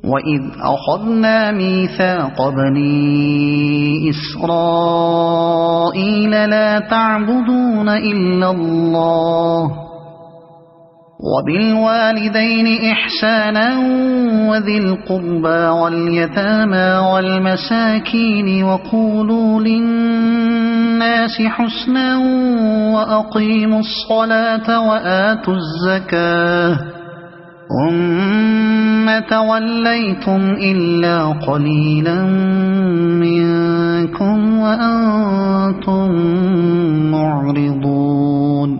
وَإِذْ أَخَذْنَا مِيثَاقَ بَنِي إِسْرَائِيلَ لَا تَعْبُدُونَ إِلَّا اللَّهَ وَبِالْوَالِدَيْنِ إِحْسَانًا وَذِي الْقُرْبَى وَالْيَتَامَى وَالْمَسَاكِينِ وَقُولُوا لِلنَّاسِ حُسْنًا وَأَقِيمُوا الصَّلَاةَ وَآتُوا الزَّكَاةَ ثُمَّ تَوَلَّيْتُمْ إِلَّا قَلِيلًا مِّنكُمْ وَأَنتُم مُّعْرِضُونَ۔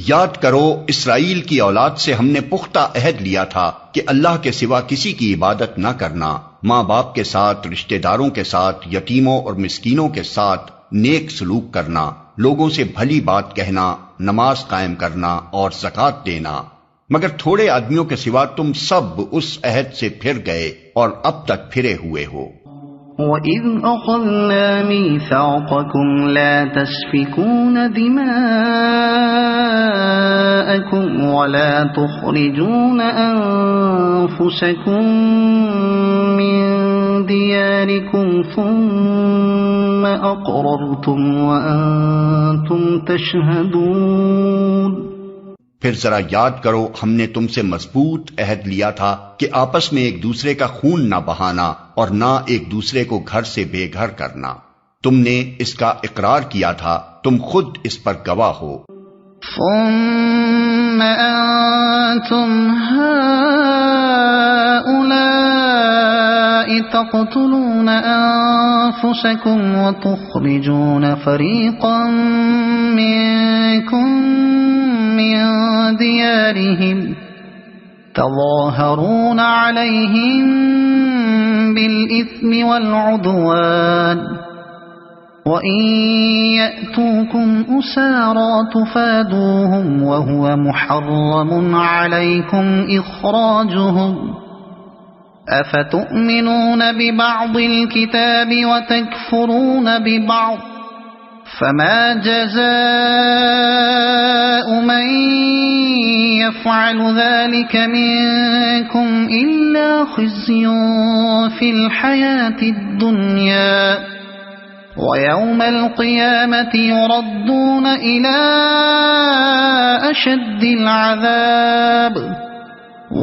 یاد کرو اسرائیل کی اولاد سے ہم نے پختہ عہد لیا تھا کہ اللہ کے سوا کسی کی عبادت نہ کرنا، ماں باپ کے ساتھ، رشتہ داروں کے ساتھ، یتیموں اور مسکینوں کے ساتھ نیک سلوک کرنا، لوگوں سے بھلی بات کہنا، نماز قائم کرنا اور زکوٰۃ دینا، مگر تھوڑے آدمیوں کے سوا تم سب اس عہد سے پھر گئے اور اب تک پھرے ہوئے ہو۔ وَإِذْ أَخَذْنَا مِيثَاقَكُمْ لَا تَسْفِكُونَ دِمَاءَكُمْ وَلَا تُخْرِجُونَ أَنفُسَكُمْ مِنْ دِيَارِكُمْ ثُمَّ أَقْرَرْتُمْ وَأَنْتُمْ تَشْهَدُونَ۔ پھر ذرا یاد کرو ہم نے تم سے مضبوط عہد لیا تھا کہ آپس میں ایک دوسرے کا خون نہ بہانا اور نہ ایک دوسرے کو گھر سے بے گھر کرنا، تم نے اس کا اقرار کیا تھا، تم خود اس پر گواہ ہو۔ ثم أنتم هؤلاء تقتلون أنفسكم وتخرجون فريقا منكم من ديارهم تظاهرون عليهم بالإثم والعدوان وَإِن يَأْتُوكُمْ أُسَارَى تُفَادُوهُمْ وَهُوَ مُحَرَّمٌ عَلَيْكُمْ إِخْرَاجُهُمْ أَفَتُؤْمِنُونَ بِبَعْضِ الْكِتَابِ وَتَكْفُرُونَ بِبَعْضٍ فَمَا جَزَاءُ مَن يَفْعَلُ ذَلِكَ مِنكُمْ إِلَّا خِزْيٌ فِي الْحَيَاةِ الدُّنْيَا وَيَوْمَ الْقِيَامَةِ يُرَدُّونَ إِلَى أَشَدِّ الْعَذَابِ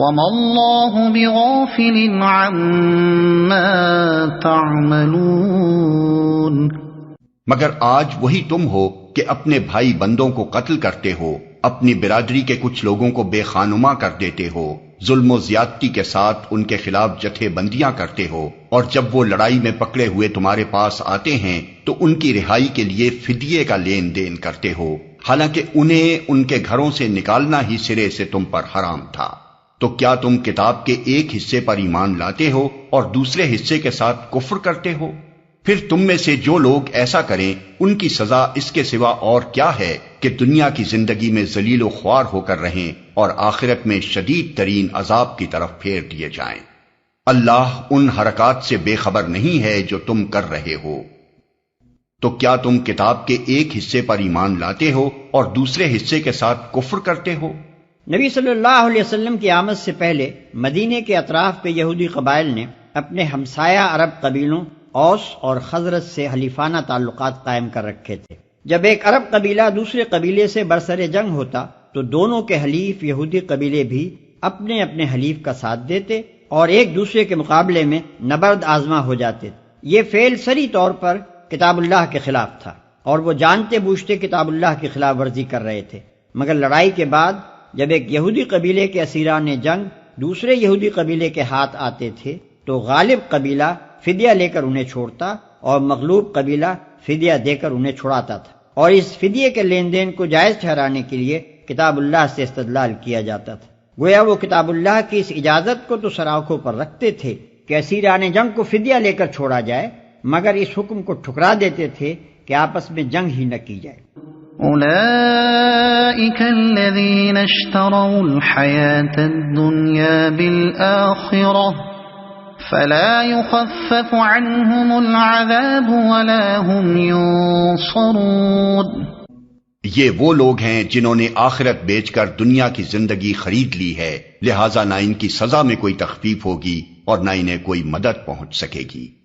وَمَا اللَّهُ بِغَافِلٍ عَمَّا تَعْمَلُونَ۔ مگر آج وہی تم ہو کہ اپنے بھائی بندوں کو قتل کرتے ہو، اپنی برادری کے کچھ لوگوں کو بے خانما کر دیتے ہو، ظلم و زیادتی کے ساتھ ان کے خلاف جتھے بندیاں کرتے ہو، اور جب وہ لڑائی میں پکڑے ہوئے تمہارے پاس آتے ہیں تو ان کی رہائی کے لیے فدیے کا لین دین کرتے ہو، حالانکہ انہیں ان کے گھروں سے نکالنا ہی سرے سے تم پر حرام تھا۔ تو کیا تم کتاب کے ایک حصے پر ایمان لاتے ہو اور دوسرے حصے کے ساتھ کفر کرتے ہو؟ پھر تم میں سے جو لوگ ایسا کریں ان کی سزا اس کے سوا اور کیا ہے کہ دنیا کی زندگی میں ذلیل و خوار ہو کر رہیں اور آخرت میں شدید ترین عذاب کی طرف پھیر دیے جائیں۔ اللہ ان حرکات سے بے خبر نہیں ہے جو تم کر رہے ہو۔ تو کیا تم کتاب کے ایک حصے پر ایمان لاتے ہو اور دوسرے حصے کے ساتھ کفر کرتے ہو؟ نبی صلی اللہ علیہ وسلم کی آمد سے پہلے مدینے کے اطراف کے یہودی قبائل نے اپنے ہمسایہ عرب قبیلوں اوس اور خزرج سے حلیفانہ تعلقات قائم کر رکھے تھے۔ جب ایک عرب قبیلہ دوسرے قبیلے سے برسر جنگ ہوتا تو دونوں کے حلیف یہودی قبیلے بھی اپنے اپنے حلیف کا ساتھ دیتے اور ایک دوسرے کے مقابلے میں نبرد آزما ہو جاتے۔ یہ فعل صریح طور پر کتاب اللہ کے خلاف تھا اور وہ جانتے بوجھتے کتاب اللہ کی خلاف ورزی کر رہے تھے، مگر لڑائی کے بعد جب ایک یہودی قبیلے کے اسیران جنگ دوسرے یہودی قبیلے کے ہاتھ آتے تھے تو غالب قبیلہ فدیہ لے کر انہیں چھوڑتا اور مغلوب قبیلہ فدیہ دے کر انہیں چھڑاتا تھا، اور اس فدیے کے لین دین کو جائز ٹھہرانے کے لیے کتاب اللہ سے استدلال کیا جاتا تھا۔ گویا وہ کتاب اللہ کی اس اجازت کو تو سراخوں پر رکھتے تھے کہ اسیران جنگ کو فدیہ لے کر چھوڑا جائے، مگر اس حکم کو ٹھکرا دیتے تھے کہ آپس میں جنگ ہی نہ کی جائے۔ أولئك الذين اشتروا الحياة الدنيا بالآخرة فلا يخفف عنهم العذاب ولا هم ينصرون۔ یہ وہ لوگ ہیں جنہوں نے آخرت بیچ کر دنیا کی زندگی خرید لی ہے، لہٰذا نہ ان کی سزا میں کوئی تخفیف ہوگی اور نہ انہیں کوئی مدد پہنچ سکے گی۔